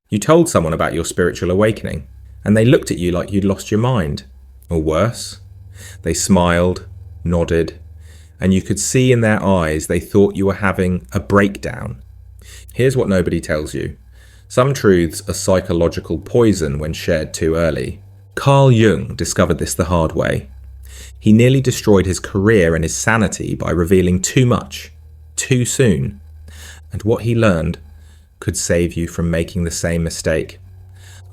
You told someone about your spiritual awakening, and they looked at you like you'd lost your mind. Or worse, they smiled, nodded, and you could see in their eyes they thought you were having a breakdown. Here's what nobody tells you. Some truths are psychological poison when shared too early. Carl Jung discovered this the hard way. He nearly destroyed his career and his sanity by revealing too much, too soon. And what he learned could save you from making the same mistake.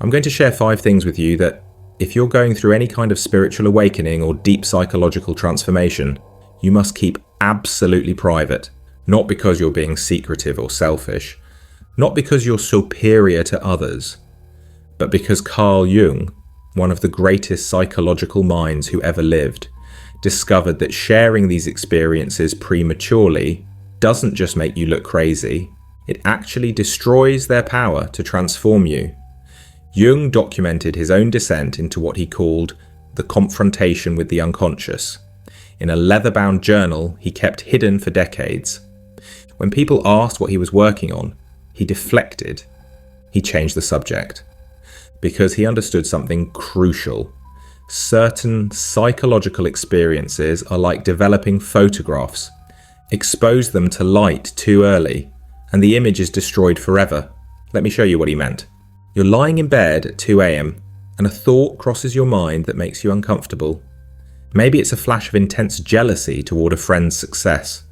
I'm going to share 5 things with you that, if you're going through any kind of spiritual awakening or deep psychological transformation, you must keep absolutely private. Not because you're being secretive or selfish, not because you're superior to others, but because Carl Jung, one of the greatest psychological minds who ever lived, discovered that sharing these experiences prematurely doesn't just make you look crazy, it actually destroys their power to transform you. Jung documented his own descent into what he called the confrontation with the unconscious, in a leather-bound journal he kept hidden for decades. When people asked what he was working on, he deflected. He changed the subject. Because he understood something crucial. Certain psychological experiences are like developing photographs. Expose them to light too early, and the image is destroyed forever. Let me show you what he meant. You're lying in bed at 2 a.m, and a thought crosses your mind that makes you uncomfortable. Maybe it's a flash of intense jealousy toward a friend's success.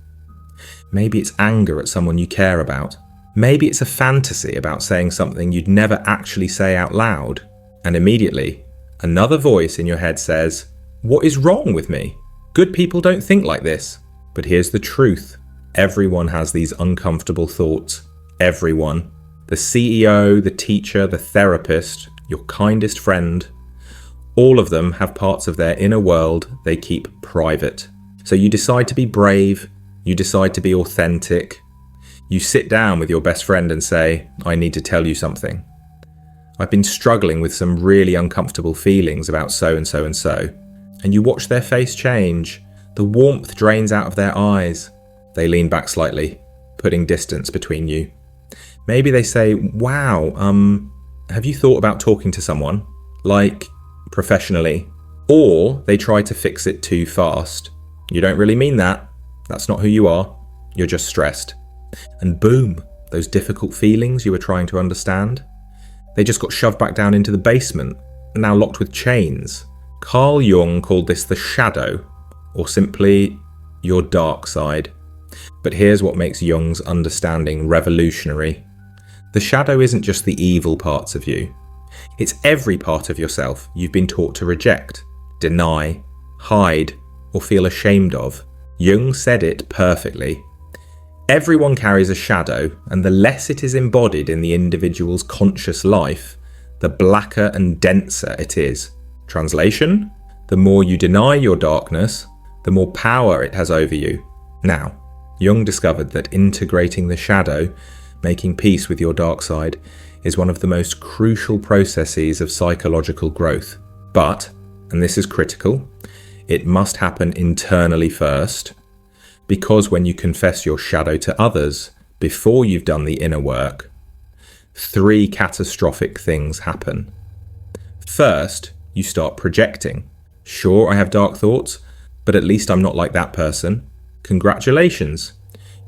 Maybe it's anger at someone you care about. Maybe it's a fantasy about saying something you'd never actually say out loud. And immediately, another voice in your head says, "What is wrong with me? Good people don't think like this." But here's the truth. Everyone has these uncomfortable thoughts. Everyone. The CEO, the teacher, the therapist, your kindest friend. All of them have parts of their inner world they keep private. So you decide to be brave. You decide to be authentic. You sit down with your best friend and say, "I need to tell you something. I've been struggling with some really uncomfortable feelings about so and so and so." And you watch their face change. The warmth drains out of their eyes. They lean back slightly, putting distance between you. Maybe they say, "Wow, have you thought about talking to someone? Like, professionally?" Or they try to fix it too fast. "You don't really mean that. That's not who you are. You're just stressed." And boom, those difficult feelings you were trying to understand, they just got shoved back down into the basement, now locked with chains. Carl Jung called this the shadow, or simply your dark side. But here's what makes Jung's understanding revolutionary. The shadow isn't just the evil parts of you. It's every part of yourself you've been taught to reject, deny, hide, or feel ashamed of. Jung said it perfectly. Everyone carries a shadow, and the less it is embodied in the individual's conscious life, the blacker and denser it is. Translation? The more you deny your darkness, the more power it has over you. Now, Jung discovered that integrating the shadow, making peace with your dark side, is one of the most crucial processes of psychological growth. But, and this is critical, it must happen internally first. Because when you confess your shadow to others, before you've done the inner work, 3 catastrophic things happen. First, you start projecting. Sure, I have dark thoughts, but at least I'm not like that person. Congratulations.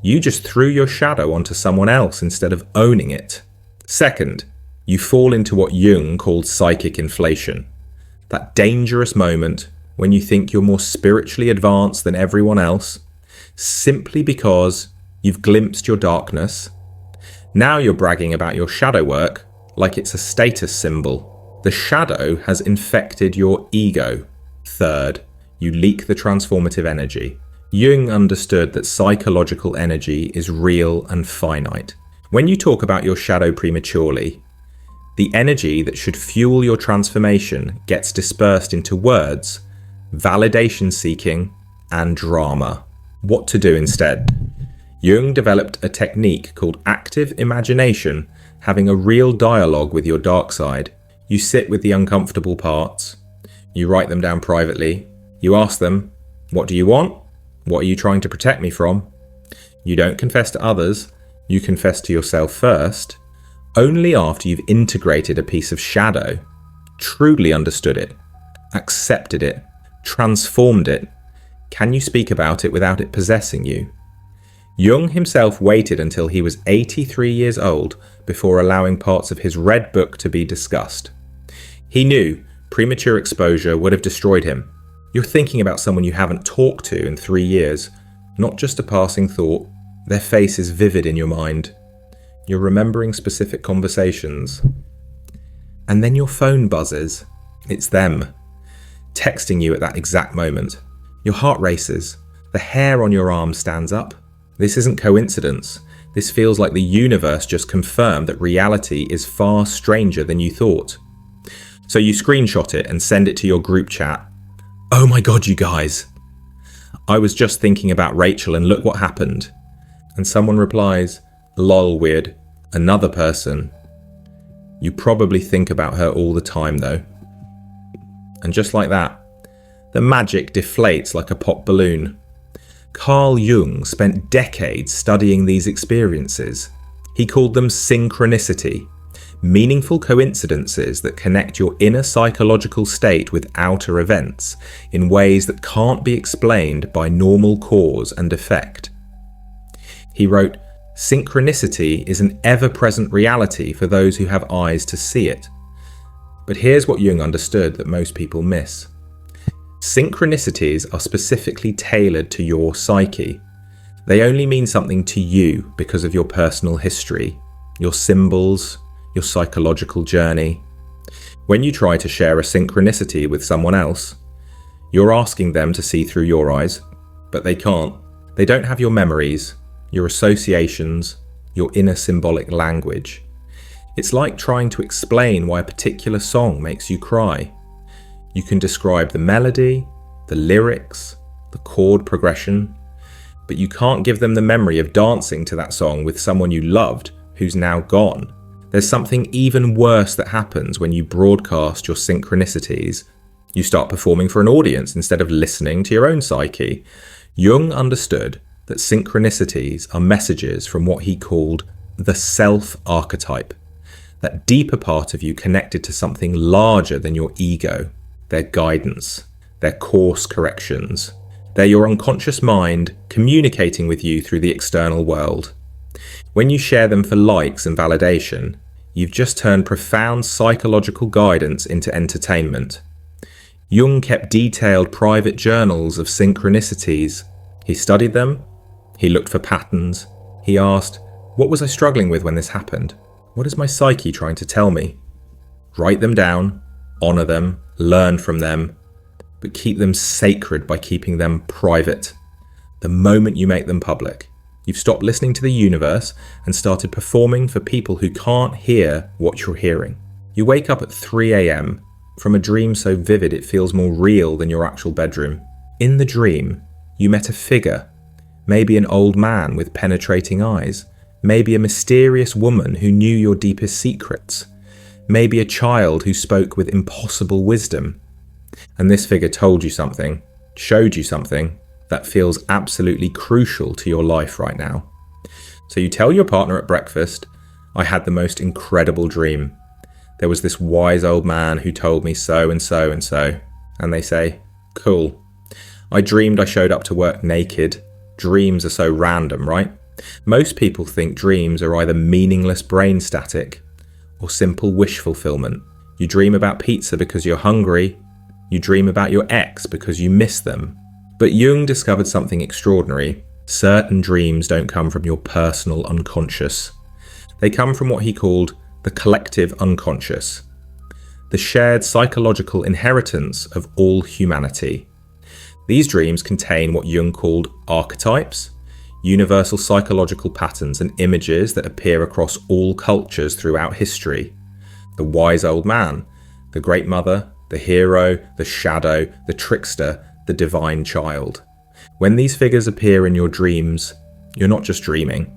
You just threw your shadow onto someone else instead of owning it. Second, you fall into what Jung called psychic inflation. That dangerous moment when you think you're more spiritually advanced than everyone else, simply because you've glimpsed your darkness. Now you're bragging about your shadow work like it's a status symbol. The shadow has infected your ego. Third, you leak the transformative energy. Jung understood that psychological energy is real and finite. When you talk about your shadow prematurely, the energy that should fuel your transformation gets dispersed into words, validation seeking, and drama. What to do instead? Jung developed a technique called active imagination, having a real dialogue with your dark side. You sit with the uncomfortable parts. You write them down privately. You ask them, "What do you want? What are you trying to protect me from?" You don't confess to others. You confess to yourself first. Only after you've integrated a piece of shadow, truly understood it, accepted it, transformed it, can you speak about it without it possessing you. Jung himself waited until he was 83 years old before allowing parts of his Red Book to be discussed. He knew premature exposure would have destroyed him. You're thinking about someone you haven't talked to in 3 years, not just a passing thought. Their face is vivid in your mind. You're remembering specific conversations. And then your phone buzzes. It's them, texting you at that exact moment. Your heart races. The hair on your arm stands up. This isn't coincidence. This feels like the universe just confirmed that reality is far stranger than you thought. So you screenshot it and send it to your group chat. Oh my God, you guys. I was just thinking about Rachel and look what happened. And someone replies, lol, weird. Another person. You probably think about her all the time though. And just like that, the magic deflates like a pop balloon. Carl Jung spent decades studying these experiences. He called them synchronicity, meaningful coincidences that connect your inner psychological state with outer events in ways that can't be explained by normal cause and effect. He wrote, synchronicity is an ever-present reality for those who have eyes to see it. But here's what Jung understood that most people miss. Synchronicities are specifically tailored to your psyche. They only mean something to you because of your personal history, your symbols, your psychological journey. When you try to share a synchronicity with someone else, you're asking them to see through your eyes, but they can't. They don't have your memories, your associations, your inner symbolic language. It's like trying to explain why a particular song makes you cry. You can describe the melody, the lyrics, the chord progression, but you can't give them the memory of dancing to that song with someone you loved who's now gone. There's something even worse that happens when you broadcast your synchronicities. You start performing for an audience instead of listening to your own psyche. Jung understood that synchronicities are messages from what he called the self-archetype, that deeper part of you connected to something larger than your ego, their guidance, their course corrections. They're your unconscious mind communicating with you through the external world. When you share them for likes and validation, you've just turned profound psychological guidance into entertainment. Jung kept detailed private journals of synchronicities. He studied them. He looked for patterns. He asked, what was I struggling with when this happened? What is my psyche trying to tell me? Write them down, honor them, learn from them, but keep them sacred by keeping them private. The moment you make them public, you've stopped listening to the universe and started performing for people who can't hear what you're hearing. You wake up at 3 a.m. from a dream so vivid it feels more real than your actual bedroom. In the dream, you met a figure, maybe an old man with penetrating eyes, maybe a mysterious woman who knew your deepest secrets, maybe a child who spoke with impossible wisdom. And this figure told you something, showed you something that feels absolutely crucial to your life right now. So you tell your partner at breakfast, I had the most incredible dream. There was this wise old man who told me so and so and so. And they say, cool. I dreamed I showed up to work naked. Dreams are so random, right? Most people think dreams are either meaningless brain static or simple wish fulfillment. You dream about pizza because you're hungry. You dream about your ex because you miss them. But Jung discovered something extraordinary. Certain dreams don't come from your personal unconscious. They come from what he called the collective unconscious, the shared psychological inheritance of all humanity. These dreams contain what Jung called archetypes, universal psychological patterns and images that appear across all cultures throughout history. The wise old man, the great mother, the hero, the shadow, the trickster, the divine child. When these figures appear in your dreams, you're not just dreaming.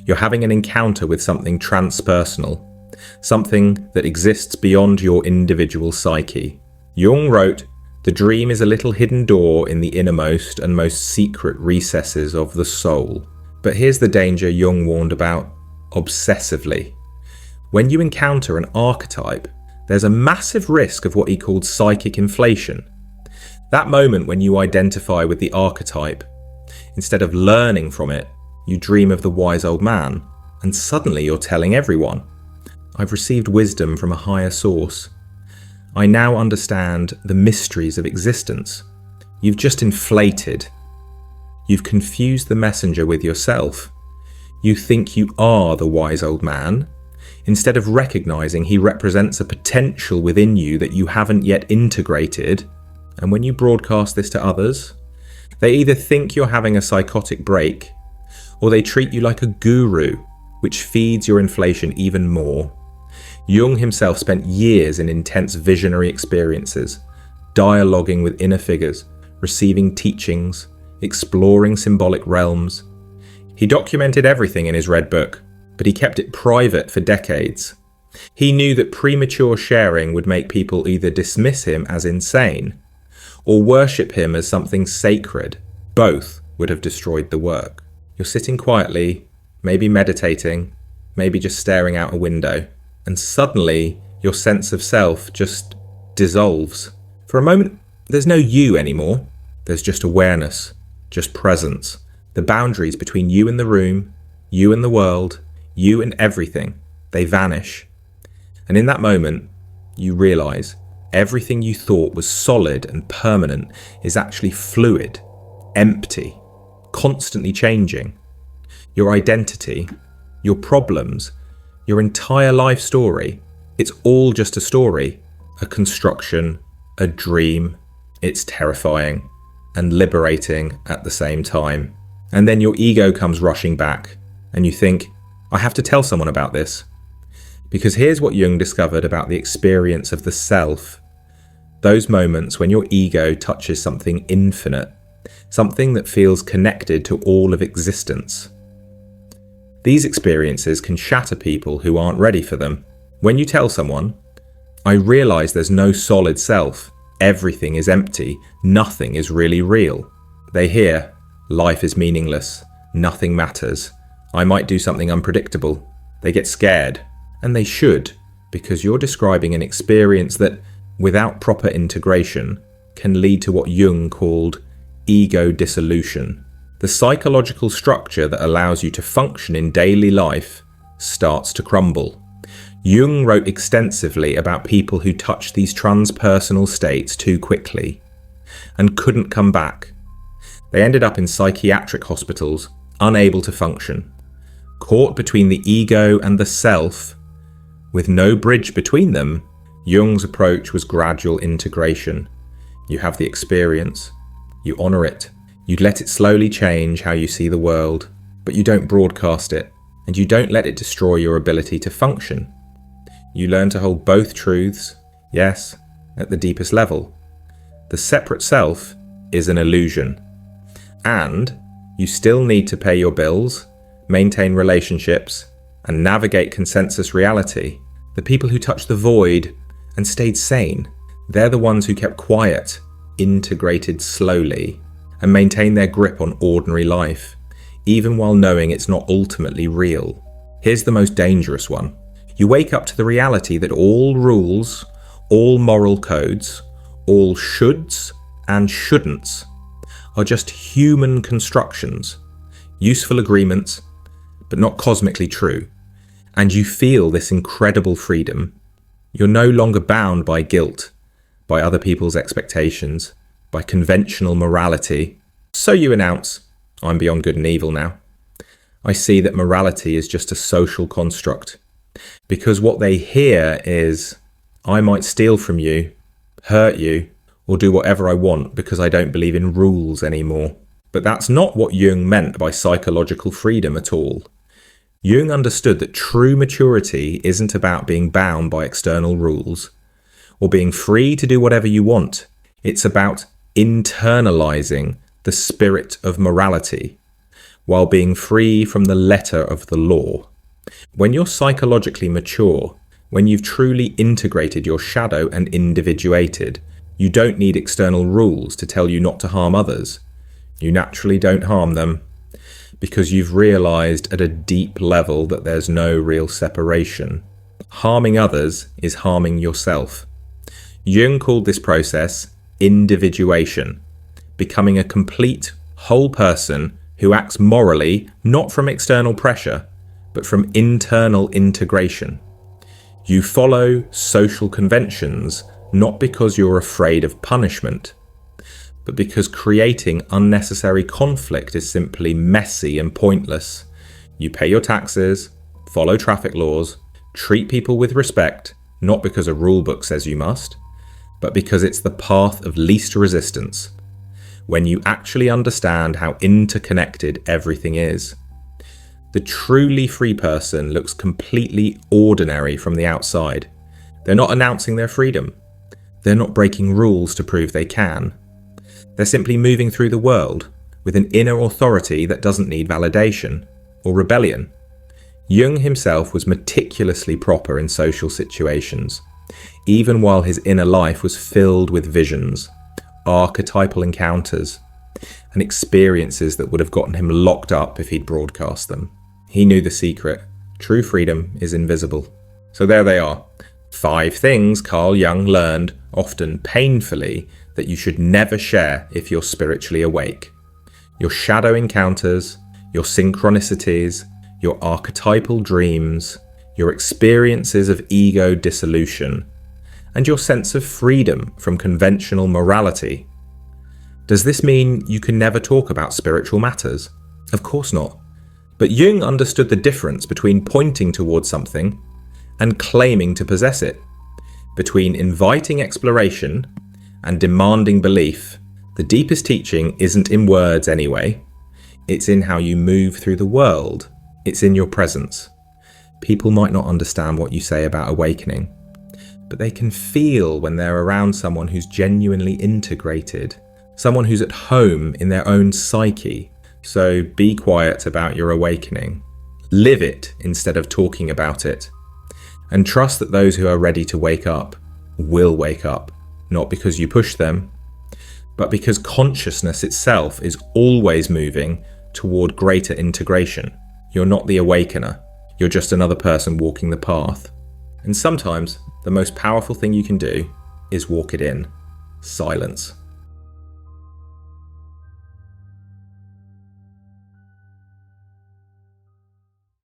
You're having an encounter with something transpersonal, something that exists beyond your individual psyche. Jung wrote, the dream is a little hidden door in the innermost and most secret recesses of the soul. But here's the danger Jung warned about: obsessively. When you encounter an archetype, there's a massive risk of what he called psychic inflation. That moment when you identify with the archetype, instead of learning from it, you dream of the wise old man, and suddenly you're telling everyone, I've received wisdom from a higher source. I now understand the mysteries of existence. You've just inflated. You've confused the messenger with yourself. You think you are the wise old man, instead of recognizing he represents a potential within you that you haven't yet integrated. And when you broadcast this to others, they either think you're having a psychotic break, or they treat you like a guru, which feeds your inflation even more. Jung himself spent years in intense visionary experiences, dialoguing with inner figures, receiving teachings, exploring symbolic realms. He documented everything in his Red Book, but he kept it private for decades. He knew that premature sharing would make people either dismiss him as insane, or worship him as something sacred. Both would have destroyed the work. You're sitting quietly, maybe meditating, maybe just staring out a window, and suddenly your sense of self just dissolves. For a moment, there's no you anymore. There's just awareness, just presence. The boundaries between you and the room, you and the world, you and everything, they vanish. And in that moment, you realize everything you thought was solid and permanent is actually fluid, empty, constantly changing. Your identity, your problems, your entire life story, it's all just a story, a construction, a dream. It's terrifying and liberating at the same time. And then your ego comes rushing back and you think, I have to tell someone about this. Because here's what Jung discovered about the experience of the self. Those moments when your ego touches something infinite, something that feels connected to all of existence. These experiences can shatter people who aren't ready for them. When you tell someone, I realize there's no solid self, everything is empty, nothing is really real. They hear, life is meaningless, nothing matters, I might do something unpredictable. They get scared, and they should, because you're describing an experience that, without proper integration, can lead to what Jung called ego dissolution. The psychological structure that allows you to function in daily life starts to crumble. Jung wrote extensively about people who touched these transpersonal states too quickly and couldn't come back. They ended up in psychiatric hospitals, unable to function, caught between the ego and the self. With no bridge between them, Jung's approach was gradual integration. You have the experience, you honour it, you let it slowly change how you see the world, but you don't broadcast it, and you don't let it destroy your ability to function. You learn to hold both truths, yes, at the deepest level. The separate self is an illusion, and you still need to pay your bills, maintain relationships, and navigate consensus reality. The people who touched the void and stayed sane, they're the ones who kept quiet, integrated slowly, and maintained their grip on ordinary life, even while knowing it's not ultimately real. Here's the most dangerous one. You wake up to the reality that all rules, all moral codes, all shoulds and shouldn'ts are just human constructions, useful agreements, but not cosmically true. And you feel this incredible freedom. You're no longer bound by guilt, by other people's expectations, by conventional morality. So you announce, I'm beyond good and evil now. I see that morality is just a social construct. Because what they hear is, I might steal from you, hurt you, or do whatever I want because I don't believe in rules anymore. But that's not what Jung meant by psychological freedom at all. Jung understood that true maturity isn't about being bound by external rules or being free to do whatever you want. It's about internalizing the spirit of morality while being free from the letter of the law. When you're psychologically mature, when you've truly integrated your shadow and individuated, you don't need external rules to tell you not to harm others. You naturally don't harm them because you've realized at a deep level that there's no real separation. Harming others is harming yourself. Jung called this process individuation, becoming a complete, whole person who acts morally not from external pressure, but from internal integration. You follow social conventions not because you're afraid of punishment, but because creating unnecessary conflict is simply messy and pointless. You pay your taxes, follow traffic laws, treat people with respect, not because a rule book says you must, but because it's the path of least resistance, when you actually understand how interconnected everything is. The truly free person looks completely ordinary from the outside. They're not announcing their freedom. They're not breaking rules to prove they can. They're simply moving through the world with an inner authority that doesn't need validation or rebellion. Jung himself was meticulously proper in social situations, even while his inner life was filled with visions, archetypal encounters, and experiences that would have gotten him locked up if he'd broadcast them. He knew the secret. True freedom is invisible. So there they are. 5 things Carl Jung learned, often painfully, that you should never share if you're spiritually awake. Your shadow encounters, your synchronicities, your archetypal dreams, your experiences of ego dissolution, and your sense of freedom from conventional morality. Does this mean you can never talk about spiritual matters? Of course not. But Jung understood the difference between pointing towards something and claiming to possess it, between inviting exploration and demanding belief. The deepest teaching isn't in words anyway. It's in how you move through the world. It's in your presence. People might not understand what you say about awakening, but they can feel when they're around someone who's genuinely integrated, someone who's at home in their own psyche. So be quiet about your awakening. Live it instead of talking about it. And trust that those who are ready to wake up will wake up, not because you push them, but because consciousness itself is always moving toward greater integration. You're not the awakener. You're just another person walking the path. And sometimes the most powerful thing you can do is walk it in. Silence.